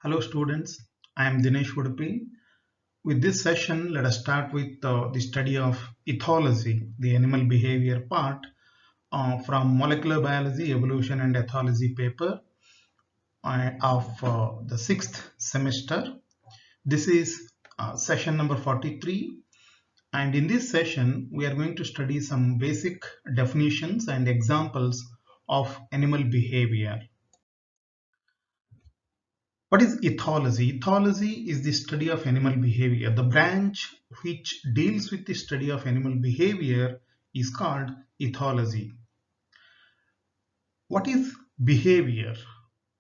Hello students, I am Dinesh Udupi. With this session, let us start with the study of ethology, the animal behavior part from molecular biology, evolution and ethology paper of the 6th semester. This is session number 43, and in this session we are going to study some basic definitions and examples of animal behavior. What is ethology? Ethology is the study of animal behavior. The branch which deals with the study of animal behavior is called ethology. What is behavior?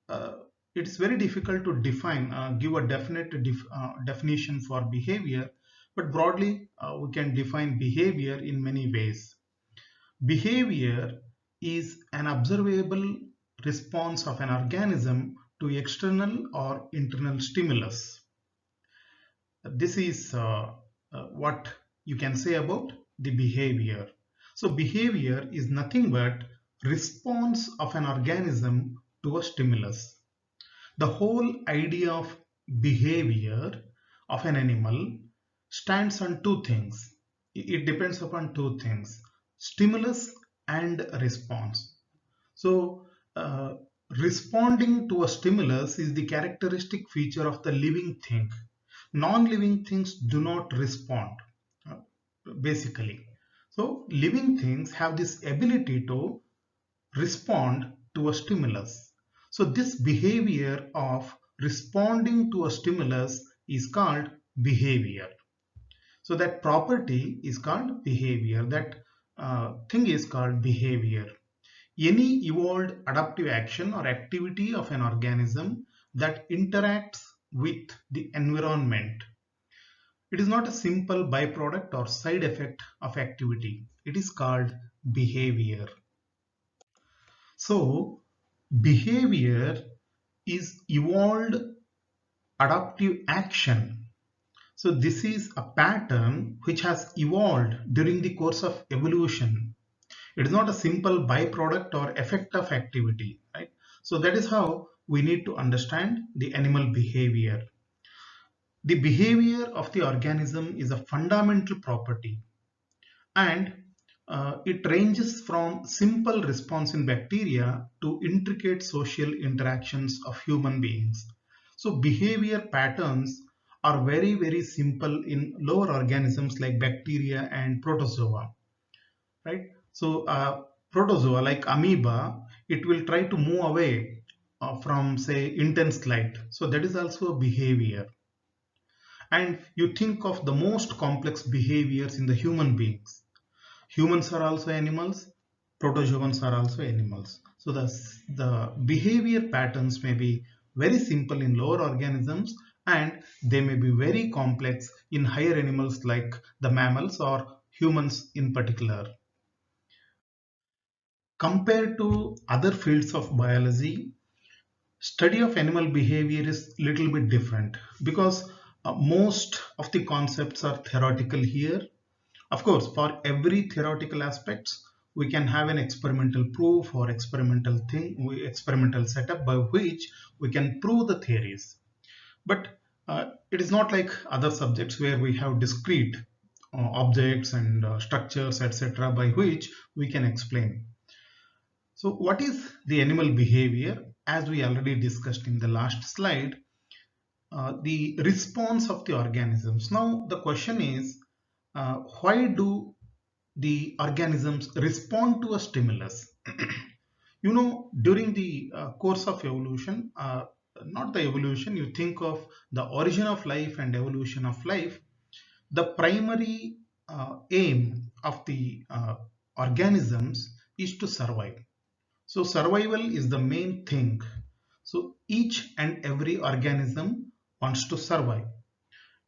Uh, it's very difficult to define, give a definite definition for behavior, but broadly we can define behavior in many ways. Behavior is an observable response of an organism to external or internal stimulus. This is what you can say about the behavior. So behavior is nothing but response of an organism to a stimulus. The whole idea of behavior of an animal stands on two things. It depends upon two things: stimulus and response. So responding to a stimulus is the characteristic feature of the living thing. Non-living things do not respond, uh, basically. So living things have this ability to respond to a stimulus. So this behavior of responding to a stimulus is called behavior. So that property is called behavior. That thing is called behavior. Any evolved adaptive action or activity of an organism that interacts with the environment. It is not a simple byproduct or side effect of activity. It is called behavior. So, behavior is evolved adaptive action. So, this is a pattern which has evolved during the course of evolution. It is not a simple byproduct or effect of activity, right? So, that is how we need to understand the animal behavior. The behavior of the organism is a fundamental property, and it ranges from simple response in bacteria to intricate social interactions of human beings. So behavior patterns are very simple in lower organisms like bacteria and protozoa, right? So protozoa like amoeba, it will try to move away from say intense light. So that is also a behavior. And you think of the most complex behaviors in the human beings. Humans are also animals, protozoans are also animals. So the behavior patterns may be very simple in lower organisms, and they may be very complex in higher animals like the mammals or humans in particular. Compared to other fields of biology, study of animal behavior is little bit different because most of the concepts are theoretical here. Of course, for every theoretical aspects, we can have an experimental proof or experimental setup by which we can prove the theories. But it is not like other subjects where we have discrete objects and structures, etc., by which we can explain. So what is the animal behavior? As we already discussed in the last slide, the response of the organisms. Now the question is, why do the organisms respond to a stimulus? During the course of evolution, not the evolution, you think of the origin of life and evolution of life, the primary aim of the organisms is to survive. So survival is the main thing. So each and every organism wants to survive,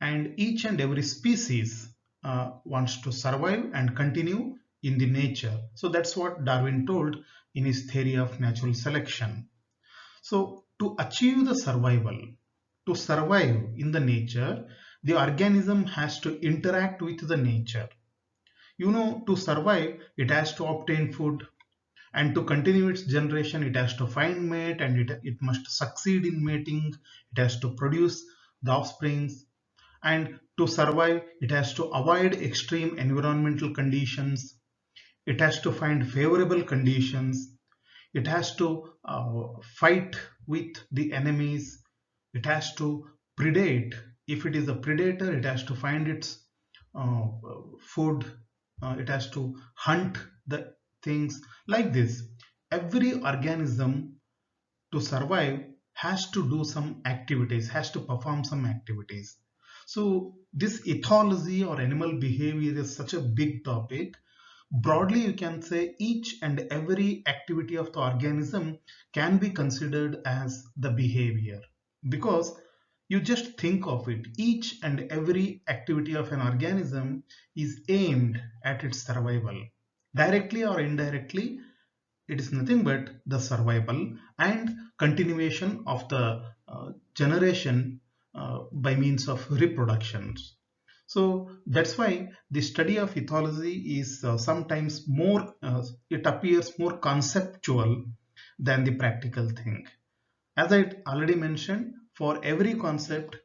and each and every species wants to survive and continue in the nature. So that's what Darwin told in his theory of natural selection. So to achieve the survival, to survive in the nature, the organism has to interact with the nature. To survive, it has to obtain food, And to continue its generation, it has to find mate, and it must succeed in mating. It has to produce the offsprings, and to survive, it has to avoid extreme environmental conditions. It has to find favorable conditions. It has to fight with the enemies. It has to predate. If it is a predator, it has to find its uh, food. It has to hunt the things like this. Every organism to survive has to do some activities, has to perform some activities. So this ethology or animal behavior is such a big topic. Broadly, you can say each and every activity of the organism can be considered as the behavior, because you just think of it. Each and every activity of an organism is aimed at its survival. Directly or indirectly, it is nothing but the survival and continuation of the generation by means of reproductions. So that's why the study of ethology is sometimes more, it appears more conceptual than the practical thing. As I already mentioned, for every concept,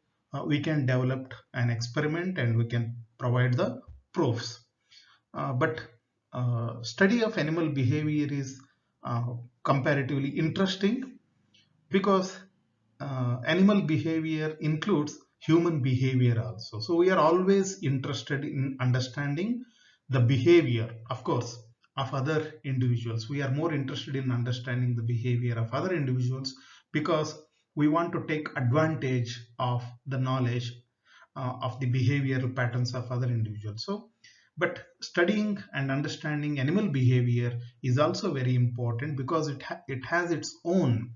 we can develop an experiment and we can provide the proofs. But study of animal behavior is uh, comparatively interesting, because animal behavior includes human behavior also. So we are always interested in understanding the behavior, of course, of other individuals. We are more interested in understanding the behavior of other individuals because we want to take advantage of the knowledge of the behavioral patterns of other individuals. So, but studying and understanding animal behavior is also very important, because it has its own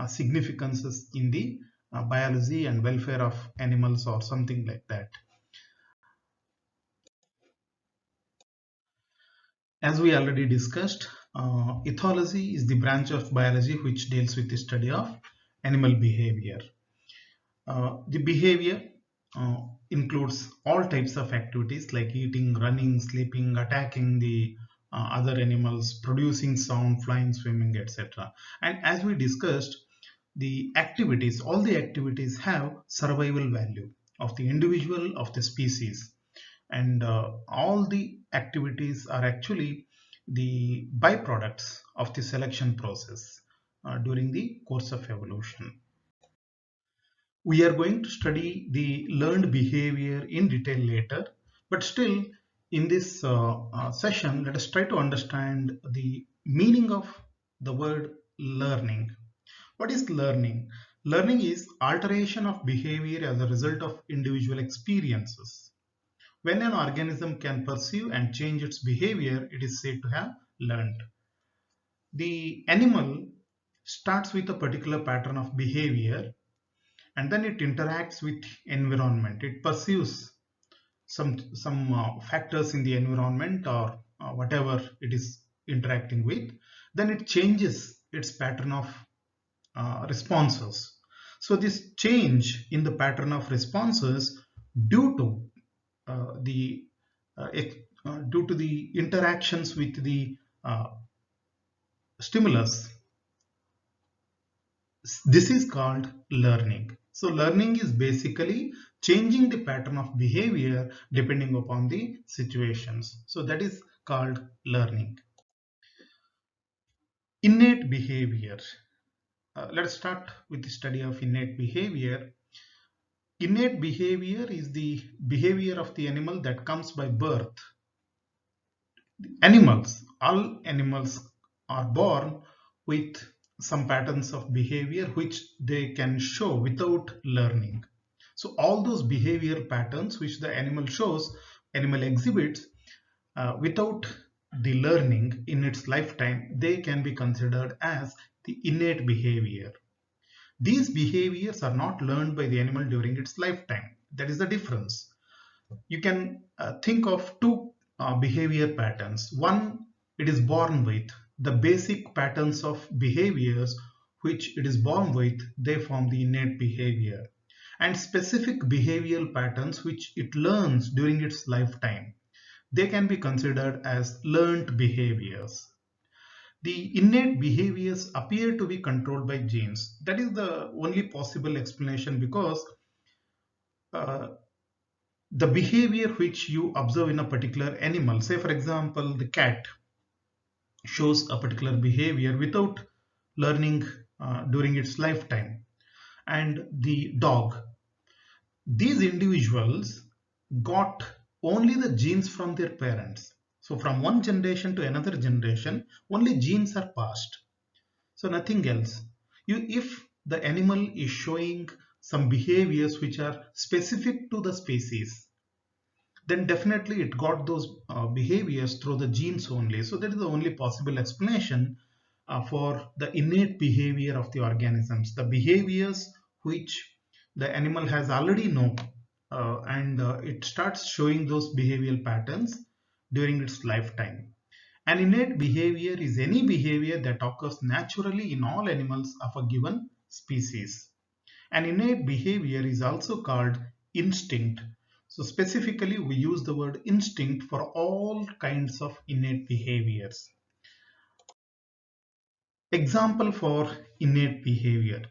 significances in the biology and welfare of animals or something like that. As we already discussed, ethology is the branch of biology which deals with the study of animal behavior. The behavior uh, includes all types of activities like eating, running, sleeping, attacking the other animals, producing sound, flying, swimming, etc. And as we discussed, the activities, all the activities have survival value of the individual, of the species. And all the activities are actually the byproducts of the selection process during the course of evolution. We are going to study the learned behavior in detail later, but still, in this session, let us try to understand the meaning of the word learning. What is learning? Learning is alteration of behavior as a result of individual experiences. When an organism can perceive and change its behavior, it is said to have learned. The animal starts with a particular pattern of behavior, and then it interacts with environment. It perceives some factors in the environment, or whatever it is interacting with. Then it changes its pattern of responses. So this change in the pattern of responses due to the due to the interactions with the uh, stimulus, this is called learning. So learning is basically changing the pattern of behavior depending upon the situations. So that is called learning. Innate behavior. Let's start with the study of innate behavior. Innate behavior is the behavior of the animal that comes by birth. Animals, all animals are born with some patterns of behavior which they can show without learning. So all those behavioral patterns which the animal shows, animal exhibits without the learning in its lifetime, they can be considered as the innate behavior. These behaviors are not learned by the animal during its lifetime. That is the difference. You can think of two behavior patterns. One, it is born with the basic patterns of behaviors which it is born with, they form the innate behavior. And specific behavioral patterns which it learns during its lifetime, they can be considered as learned behaviors. The innate behaviors appear to be controlled by genes. That is the only possible explanation, because uh, the behavior which you observe in a particular animal, say for example the cat shows a particular behavior without learning during its lifetime, and the dog, these individuals got only the genes from their parents. So from one generation to another generation, only genes are passed. So nothing else. If the animal is showing some behaviors which are specific to the species, then definitely it got those behaviors through the genes only. So that is the only possible explanation for the innate behavior of the organisms, the behaviors which the animal has already known, and it starts showing those behavioral patterns during its lifetime. An innate behavior is any behavior that occurs naturally in all animals of a given species. An innate behavior is also called instinct. So specifically, we use the word instinct for all kinds of innate behaviors. Example for innate behavior.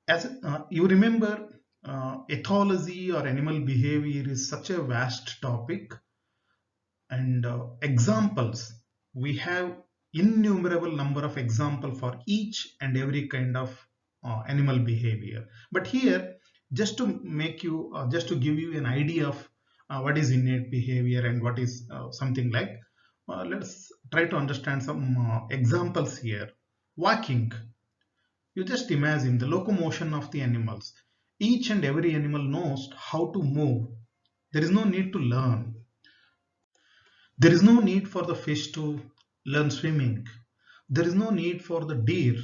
As you remember, ethology or animal behavior is such a vast topic, and examples, we have innumerable number of example for each and every kind of animal behavior. But here, just to make you just to give you an idea of what is innate behavior and what is something like, let's try to understand some examples here. Walking, you just imagine the locomotion of the animals. Each and every animal knows how to move. There is no need to learn. There is no need for the fish to learn swimming. There is no need for the deer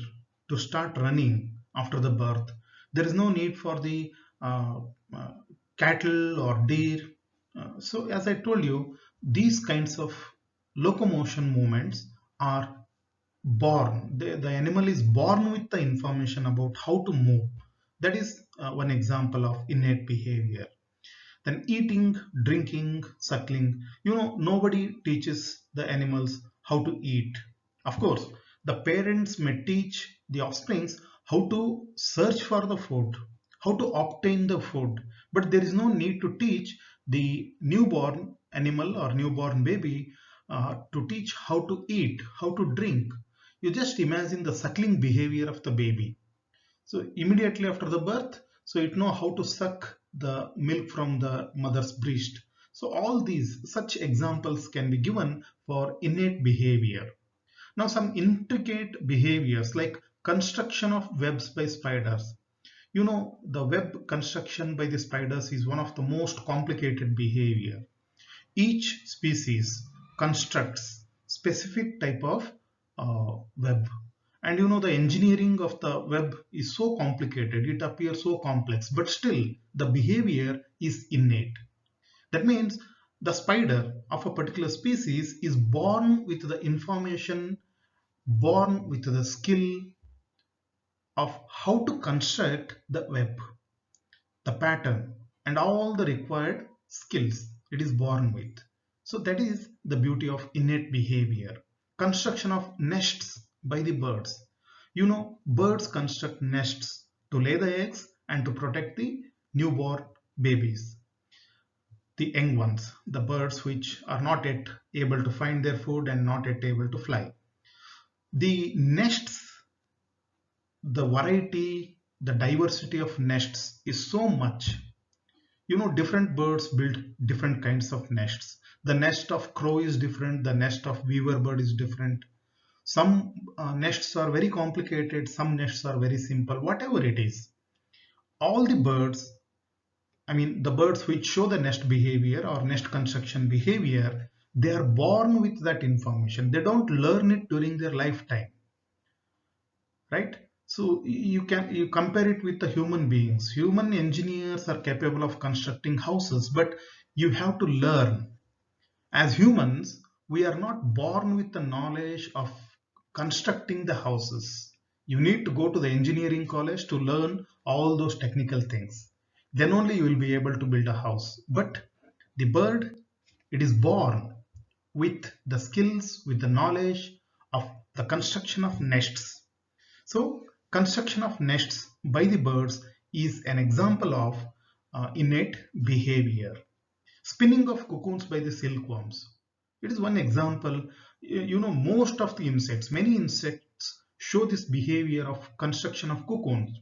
to start running after the birth. There is no need for the uh, uh, cattle or deer. So, as I told you, these kinds of locomotion movements are born. The animal is born with the information about how to move. That is one example of innate behavior. Then eating, drinking, suckling. Nobody teaches the animals how to eat. Of course, the parents may teach the offsprings how to search for the food, how to obtain the food, but there is no need to teach the newborn animal or newborn baby to teach how to eat, how to drink. You just imagine the suckling behavior of the baby. So immediately after the birth, so it know how to suck the milk from the mother's breast. So all these such examples can be given for innate behavior. Now some intricate behaviors like construction of webs by spiders. The web construction by the spiders is one of the most complicated behavior. Each species constructs specific type of web, and the engineering of the web is so complicated, it appears so complex, but still the behavior is innate. That means the spider of a particular species is born with the information, born with the skill of how to construct the web, the pattern, and all the required skills it is born with. So that is the beauty of innate behavior. Construction of nests by the birds. Birds construct nests to lay the eggs and to protect the newborn babies, the young ones, the birds which are not yet able to find their food and not yet able to fly. The nests, the variety, the diversity of nests is so much. Different birds build different kinds of nests. The nest of crow is different, the nest of weaver bird is different. Some nests are very complicated, some nests are very simple. Whatever it is, all the birds, I mean the birds which show the nest behavior or nest construction behavior, they are born with that information. They don't learn it during their lifetime, right? So you compare it with the human beings. Human engineers are capable of constructing houses, but you have to learn. As humans, we are not born with the knowledge of constructing the houses. You need to go to the engineering college to learn all those technical things. Then only you will be able to build a house. But the bird, it is born with the skills, with the knowledge of the construction of nests. So construction of nests by the birds is an example of innate behavior. Spinning of cocoons by the silkworms. It is one example. You know, most of the insects, many insects show this behavior of construction of cocoons.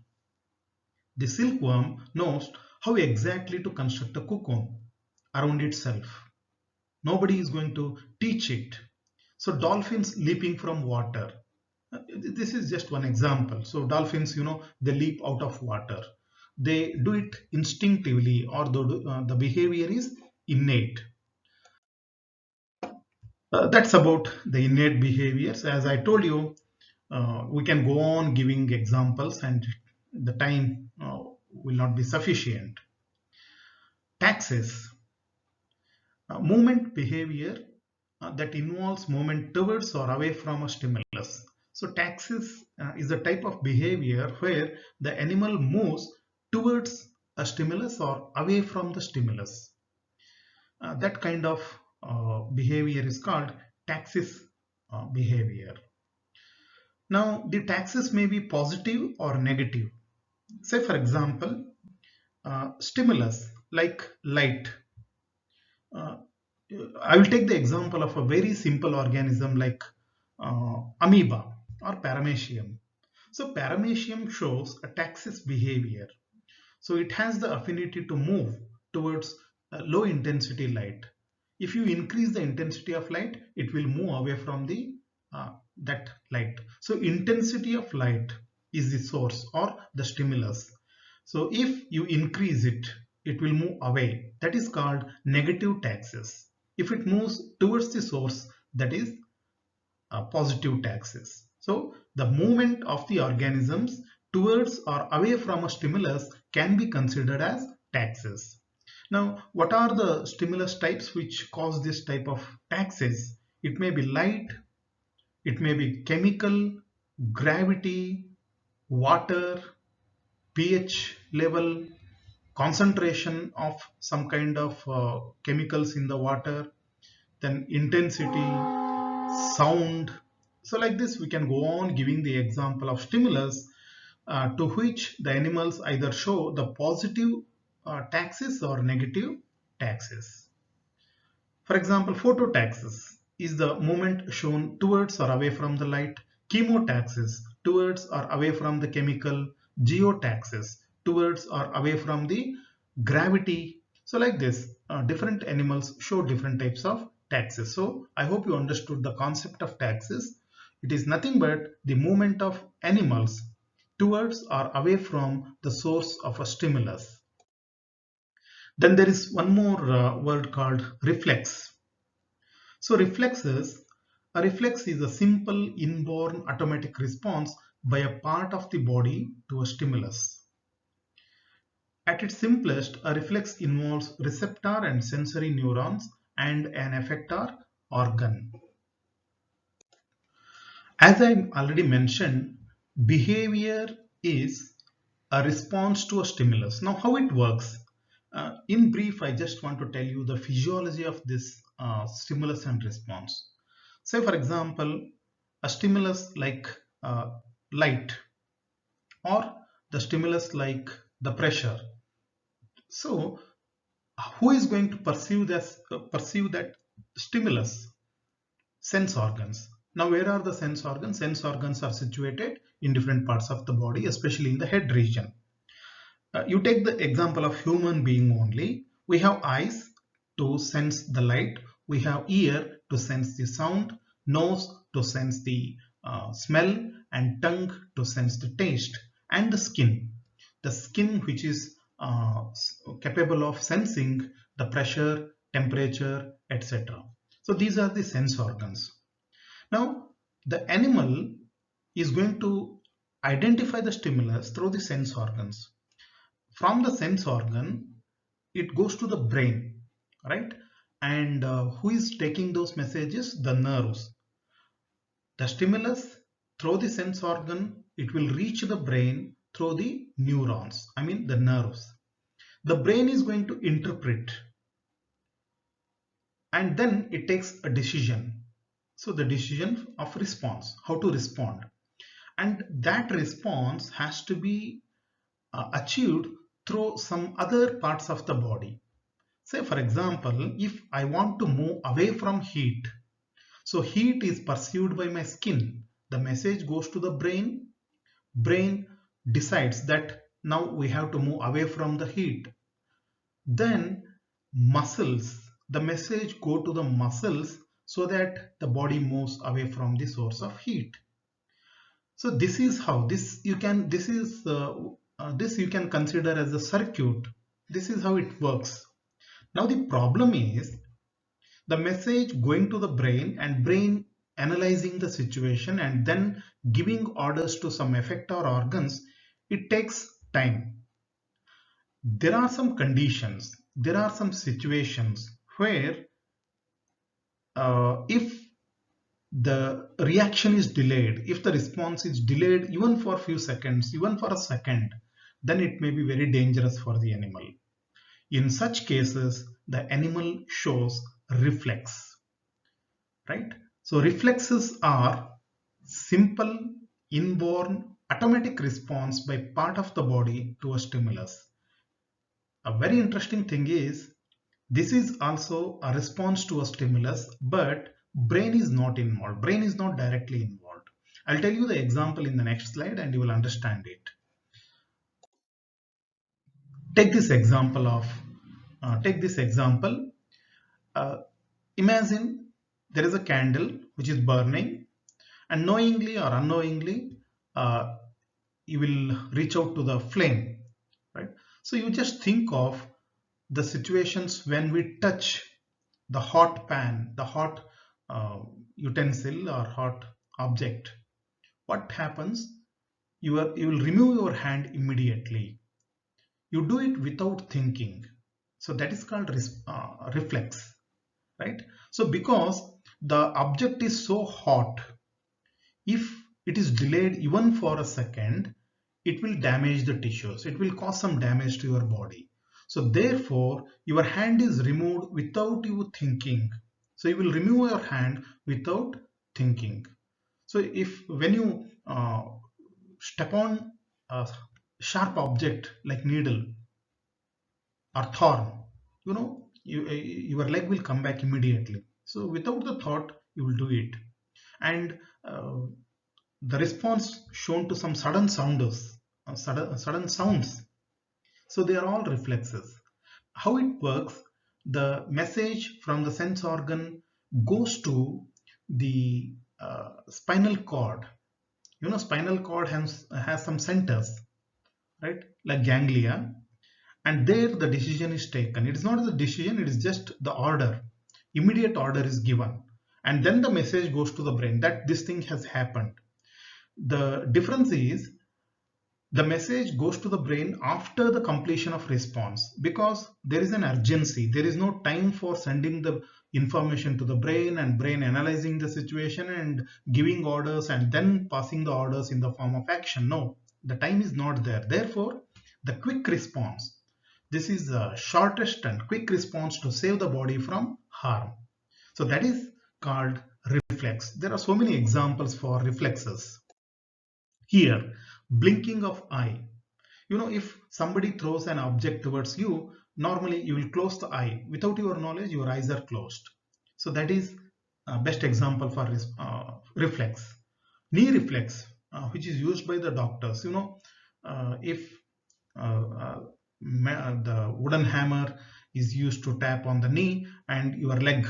The silkworm knows how exactly to construct a cocoon around itself. Nobody is going to teach it. So dolphins leaping from water. This is just one example. So dolphins, you know, they leap out of water. They do it instinctively, or the behavior is innate. That's about the innate behaviors. As I told you, we can go on giving examples and the time will not be sufficient. Taxes, movement behavior that involves movement towards or away from a stimulus. So taxis is a type of behavior where the animal moves towards a stimulus or away from the stimulus. That kind of behavior is called taxis behavior. Now, the taxes may be positive or negative. Say, for example, stimulus like light. Uh, I will take the example of a very simple organism like amoeba or paramecium. So, paramecium shows a taxis behavior. So it has the affinity to move towards low intensity light. If you increase the intensity of light, it will move away from the that light. So intensity of light is the source or the stimulus. So if you increase it, it will move away. That is called negative taxis. If it moves towards the source, that is positive taxes. So the movement of the organisms towards or away from a stimulus can be considered as taxes. Now, what are the stimulus types which cause this type of taxes? It may be light, it may be chemical, gravity, water, pH level, concentration of some kind of chemicals in the water, then intensity, sound. So like this, we can go on giving the example of stimulus to which the animals either show the positive taxes or negative taxes. For example, phototaxis is the movement shown towards or away from the light. Chemotaxis towards or away from the chemical. Geotaxis towards or away from the gravity. So like this, different animals show different types of taxes. So I hope you understood the concept of taxes. It is nothing but the movement of animals towards or away from the source of a stimulus. Then there is one more word called reflex. So a reflex is a simple inborn automatic response by a part of the body to a stimulus. At its simplest, a reflex involves receptor and sensory neurons and an effector organ. As I already mentioned, behavior is a response to a stimulus. Now, how it works? In brief, I just want to tell you the physiology of this stimulus and response. Say, for example, a stimulus like light or the stimulus like the pressure. So, who is going to perceive that stimulus? Sense organs. Now, where are the sense organs? Sense organs are situated in different parts of the body, especially in the head region. You take the example of human being only. We have eyes to sense the light. We have ear to sense the sound, nose to sense the smell, and tongue to sense the taste, and the skin. The skin which is capable of sensing the pressure, temperature, etc. So these are the sense organs. Now, the animal is going to identify the stimulus through the sense organs. From the sense organ, it goes to the brain, right? And who is taking those messages? The nerves. The stimulus through the sense organ, it will reach the brain through the neurons, I mean the nerves. The brain is going to interpret and then it takes a decision. So the decision of response, how to respond. And that response has to be achieved through some other parts of the body. Say, for example, if I want to move away from heat, so heat is perceived by my skin. The message goes to the brain. Brain decides that now we have to move away from the heat. Then muscles, the message go to the muscles so that the body moves away from the source of heat. So this is how this you can consider as a circuit. This is how it works. Now the problem is the message going to the brain and brain analyzing the situation and then giving orders to some effector organs. It takes time. There are some conditions, there are some situations where if the reaction is delayed, if the response is delayed even for a few seconds, even for a second, then it may be very dangerous for the animal. In such cases, the animal shows reflex, right? So reflexes are simple, inborn, automatic response by part of the body to a stimulus. A very interesting thing is this is also a response to a stimulus, but brain is not involved. Brain is not directly involved. I'll tell you the example in the next slide and you will understand it. Take this example of, take this example. Uh, Imagine there is a candle which is burning and knowingly or unknowingly, uh, you will reach out to the flame, right? So you just think of the situations when we touch the hot pan, the hot uh, utensil or hot object. What happens? You will remove your hand immediately. You do it without thinking. So that is called reflex, right? So because the object is so hot, if it is delayed even for a second, it will damage the tissues. It will cause some damage to your body. So therefore, your hand is removed without you thinking. So you will remove your hand without thinking. So if when you step on a sharp object like needle or thorn, your leg will come back immediately. So without the thought, you will do it. And the response shown to some sudden sounds. So they are all reflexes. How it works, the message from the sense organ goes to the spinal cord. Spinal cord has some centers, right, like ganglia, and there the decision is taken. It is not the decision, it is just the order. Immediate order is given, and then the message goes to the brain that this thing has happened. The difference is the message goes to the brain after the completion of response because there is an urgency. There is no time for sending the information to the brain and brain analyzing the situation and giving orders and then passing the orders in the form of action. No, the time is not there. Therefore, the quick response. This is the shortest and quick response to save the body from harm. So that is called reflex. There are so many examples for reflexes. Here, blinking of eye. If somebody throws an object towards you, normally you will close the eye. Without your knowledge, your eyes are closed. So that is best example for reflex. Knee reflex, which is used by the doctors. If the wooden hammer is used to tap on the knee and your leg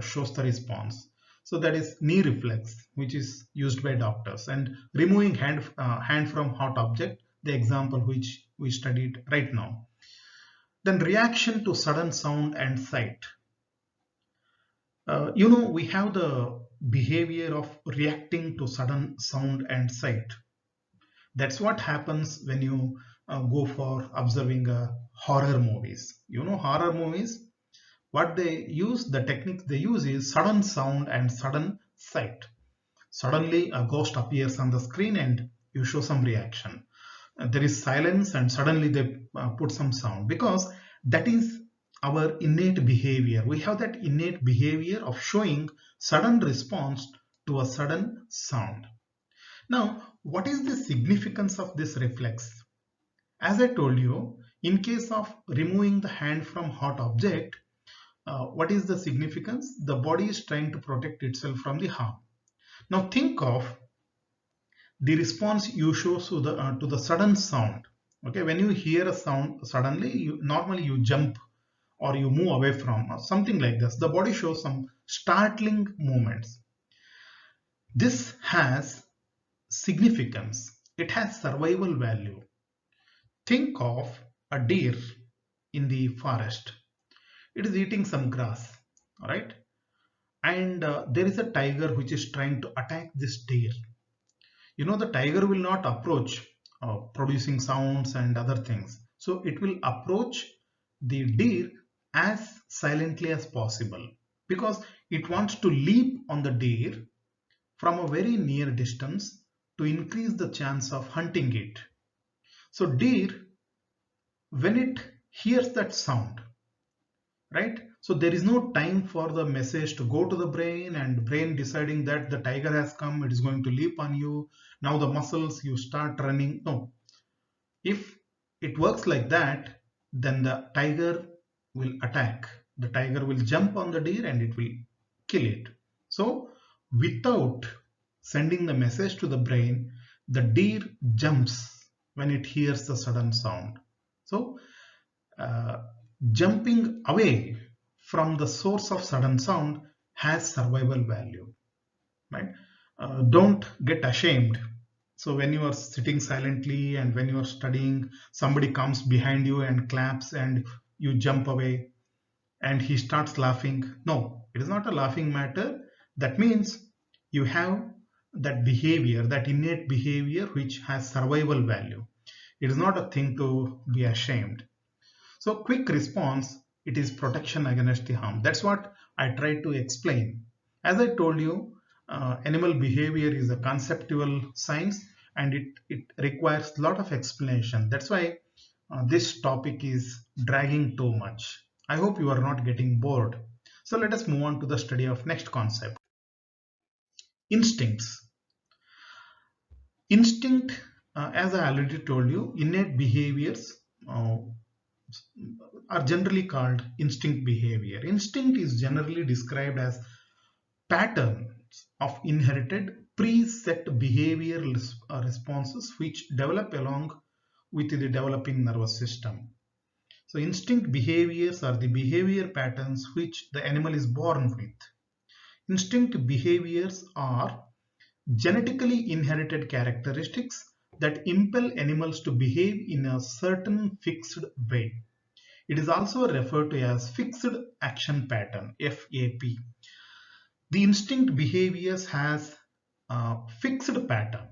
shows the response. So that is knee reflex, which is used by doctors. And removing hand from hot object, the example which we studied right now. Then reaction to sudden sound and sight. We have the behavior of reacting to sudden sound and sight. That's what happens when you go for observing horror movies. Horror movies, what they use, the technique they use is sudden sound and sudden sight. Suddenly a ghost appears on the screen and you show some reaction. There is silence and suddenly they put some sound because that is our innate behavior. We have that innate behavior of showing sudden response to a sudden sound. Now, what is the significance of this reflex? As I told you, in case of removing the hand from hot object, what is the significance? The body is trying to protect itself from the harm. Now think of the response you show to the sudden sound. Okay, when you hear a sound suddenly, normally you jump or you move away from something like this. The body shows some startling movements. This has significance. It has survival value. Think of a deer in the forest. It is eating some grass, all right? And there is a tiger which is trying to attack this deer. You know, the tiger will not approach producing sounds and other things. So it will approach the deer as silently as possible because it wants to leap on the deer from a very near distance to increase the chance of hunting it. So deer, when it hears that sound, right? So there is no time for the message to go to the brain and brain deciding that the tiger has come, it is going to leap on you. Now the muscles, you start running. No, if it works like that, then the tiger will attack. The tiger will jump on the deer and it will kill it. So without sending the message to the brain, the deer jumps when it hears the sudden sound. So uh, jumping away from the source of sudden sound has survival value, right? Don't get ashamed. So when you are sitting silently and when you are studying, somebody comes behind you and claps and you jump away and he starts laughing. No, it is not a laughing matter. That means you have that behavior, that innate behavior which has survival value. It is not a thing to be ashamed. So quick response, it is protection against the harm. That's what I tried to explain. As I told you, animal behavior is a conceptual science and it requires a lot of explanation. That's why this topic is dragging too much. I hope you are not getting bored. So let us move on to the study of next concept. Instincts. Instinct, as I already told you, innate behaviors are generally called instinct behavior. Instinct is generally described as patterns of inherited preset behavioral responses which develop along with the developing nervous system. So instinct behaviors are the behavior patterns which the animal is born with. Instinct behaviors are genetically inherited characteristics that impel animals to behave in a certain fixed way. It is also referred to as fixed action pattern, FAP. The instinct behaviors has a fixed pattern.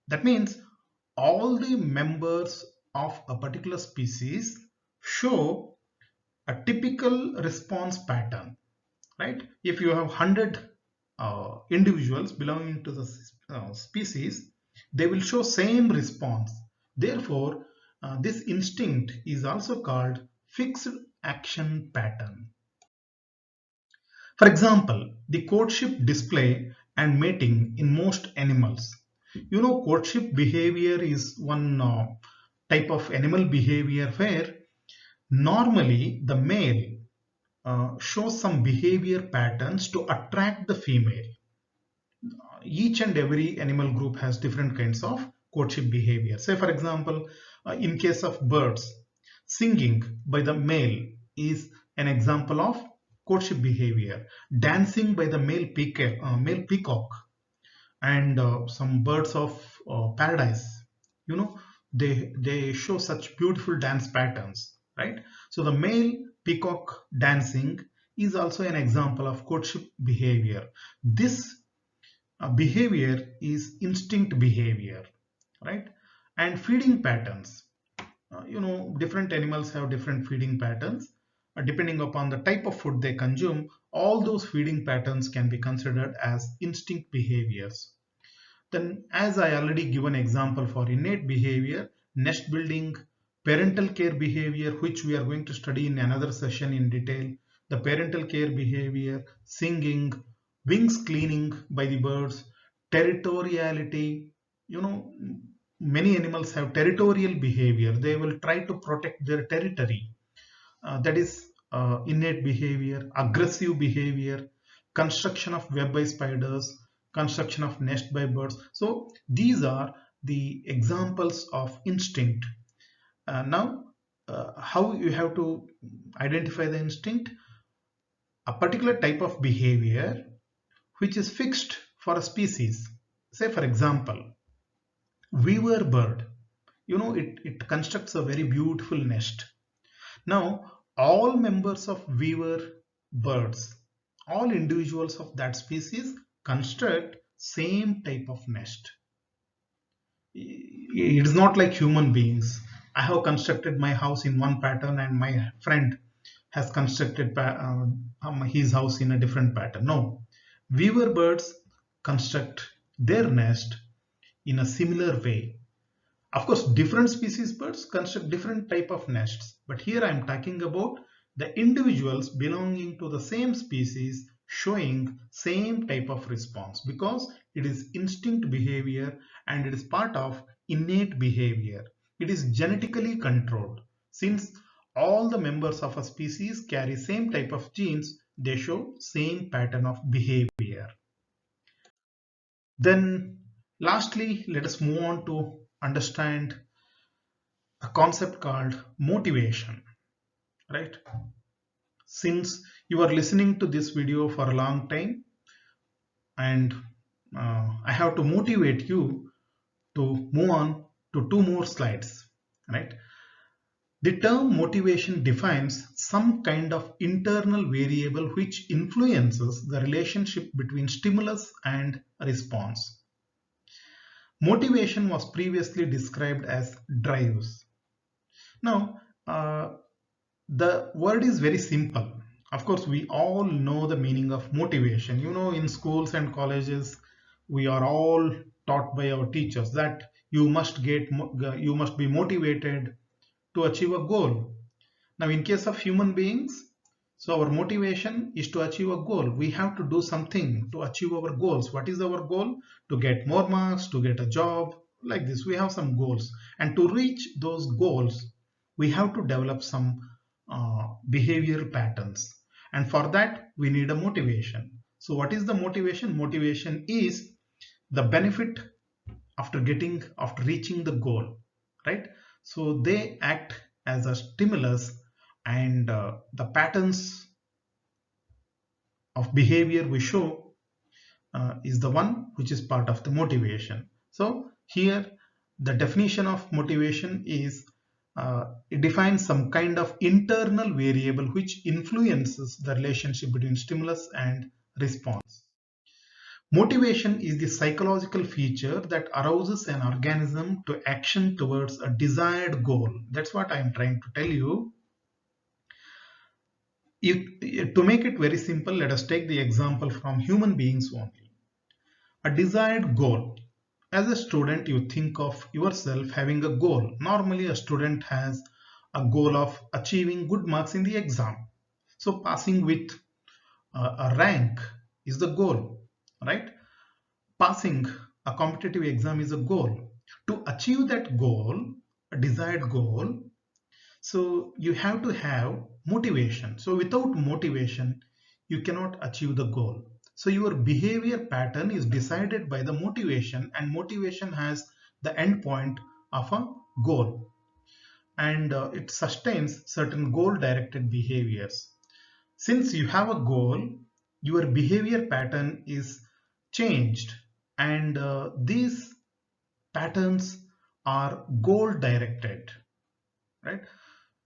That means all the members of a particular species show a typical response pattern, right? If you have 100 individuals belonging to the species, they will show same response. Therefore, this instinct is also called fixed action pattern. For example, the courtship display and mating in most animals. You know, courtship behavior is one type of animal behavior where normally the male shows some behavior patterns to attract the female. Each and every animal group has different kinds of courtship behavior. Say for example, in case of birds, singing by the male is an example of courtship behavior. Dancing by the male peacock and some birds of paradise, you know, they show such beautiful dance patterns, right? So the male peacock dancing is also an example of courtship behavior. This behavior is instinct behavior, right? And feeding patterns, you know, different animals have different feeding patterns. Depending upon the type of food they consume, all those feeding patterns can be considered as instinct behaviors. Then, as I already given example for innate behavior, nest building, parental care behavior, which we are going to study in another session in detail. The parental care behavior, singing, wings cleaning by the birds, territoriality. You know, many animals have territorial behavior. They will try to protect their territory. That is innate behavior, aggressive behavior, construction of web by spiders, construction of nest by birds. So these are the examples of instinct. Now, how you have to identify the instinct? A particular type of behavior which is fixed for a species. Say, for example, weaver bird. It constructs a very beautiful nest. Now, all members of weaver birds, all individuals of that species construct same type of nest. It is not like human beings. I have constructed my house in one pattern and my friend has constructed his house in a different pattern. No, weaver birds construct their nest in a similar way. Of course, different species birds construct different type of nests, but here I am talking about the individuals belonging to the same species showing same type of response because it is instinct behavior and it is part of innate behavior. It is genetically controlled. Since all the members of a species carry same type of genes, they show same pattern of behavior. Then lastly, let us move on to understand a concept called motivation, right? Since you are listening to this video for a long time and I have to motivate you to move on to two more slides, right? The term motivation defines some kind of internal variable which influences the relationship between stimulus and response. Motivation was previously described as drives. Now, the word is very simple. Of course, we all know the meaning of motivation. In schools and colleges, we are all taught by our teachers that you must be motivated to achieve a goal. Now, in case of human beings, so our motivation is to achieve a goal. We have to do something to achieve our goals. What is our goal? To get more marks, to get a job, like this. We have some goals. And to reach those goals, we have to develop some behavioral patterns. And for that, we need a motivation. So what is the motivation? Motivation is the benefit after reaching the goal, right? So they act as a stimulus and the patterns of behavior we show is the one which is part of the motivation. So here the definition of motivation is it defines some kind of internal variable which influences the relationship between stimulus and response. Motivation is the psychological feature that arouses an organism to action towards a desired goal. That's what I'm trying to tell you. To make it very simple, let us take the example from human beings only. A desired goal. As a student, you think of yourself having a goal. Normally, a student has a goal of achieving good marks in the exam. So passing with a rank is the goal, right? Passing a competitive exam is a goal. To achieve that goal, a desired goal, so you have to have motivation. So without motivation, you cannot achieve the goal. So your behavior pattern is decided by the motivation, and motivation has the end point of a goal, and it sustains certain goal directed behaviors. Since you have a goal, your behavior pattern is changed, and these patterns are goal directed, right?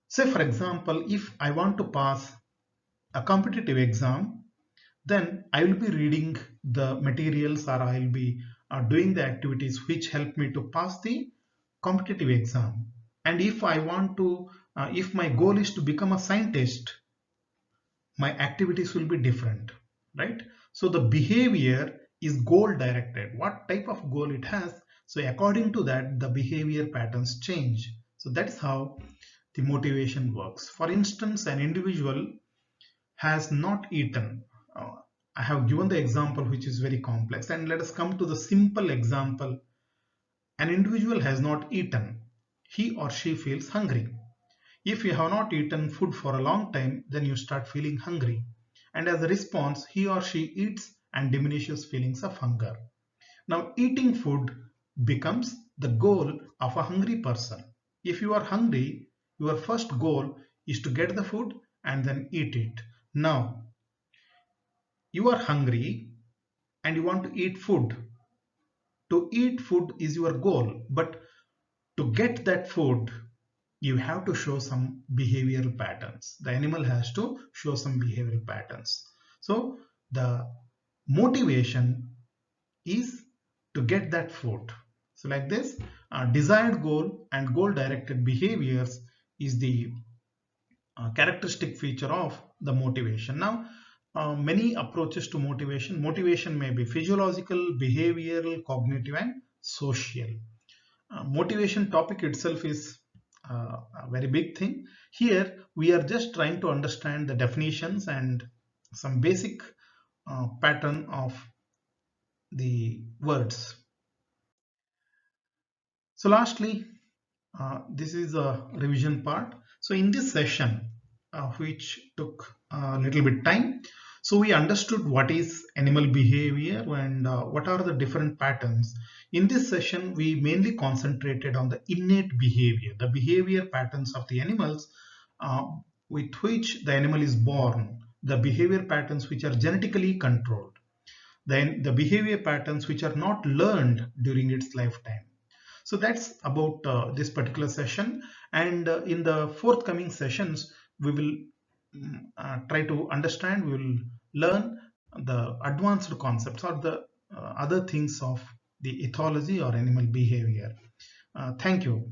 Say, for example, if I want to pass a competitive exam, then I will be reading the materials or I will be doing the activities which help me to pass the competitive exam. And if my goal is to become a scientist, my activities will be different, right? So the behavior is goal directed. What type of goal it has? So according to that, the behavior patterns change. So that's how the motivation works. For instance, an individual has not eaten. Uh, I have given the example which is very complex, and let us come to the simple example. An individual has not eaten. He or she feels hungry. If you have not eaten food for a long time, then you start feeling hungry. And as a response, he or she eats and diminishes feelings of hunger. Now, eating food becomes the goal of a hungry person. If you are hungry, your first goal is to get the food and then eat it. Now, you are hungry and you want to eat food. To eat food is your goal, but to get that food, you have to show some behavioral patterns. The animal has to show some behavioral patterns. So, the motivation is to get that food. So like this, desired goal and goal directed behaviors is the characteristic feature of the motivation. Now, many approaches to motivation. Motivation may be physiological, behavioral, cognitive, and social. Motivation topic itself is a very big thing. Here, we are just trying to understand the definitions and some basic pattern of the words. So lastly, this is a revision part. So in this session, which took a little bit time, so we understood what is animal behavior and what are the different patterns. In this session, we mainly concentrated on the innate behavior, the behavior patterns of the animals uh, with which the animal is born, the behavior patterns which are genetically controlled, then the behavior patterns which are not learned during its lifetime. So that's about this particular session, and in the forthcoming sessions we will try to understand, we will learn the advanced concepts or the other things of the ethology or animal behavior. Thank you.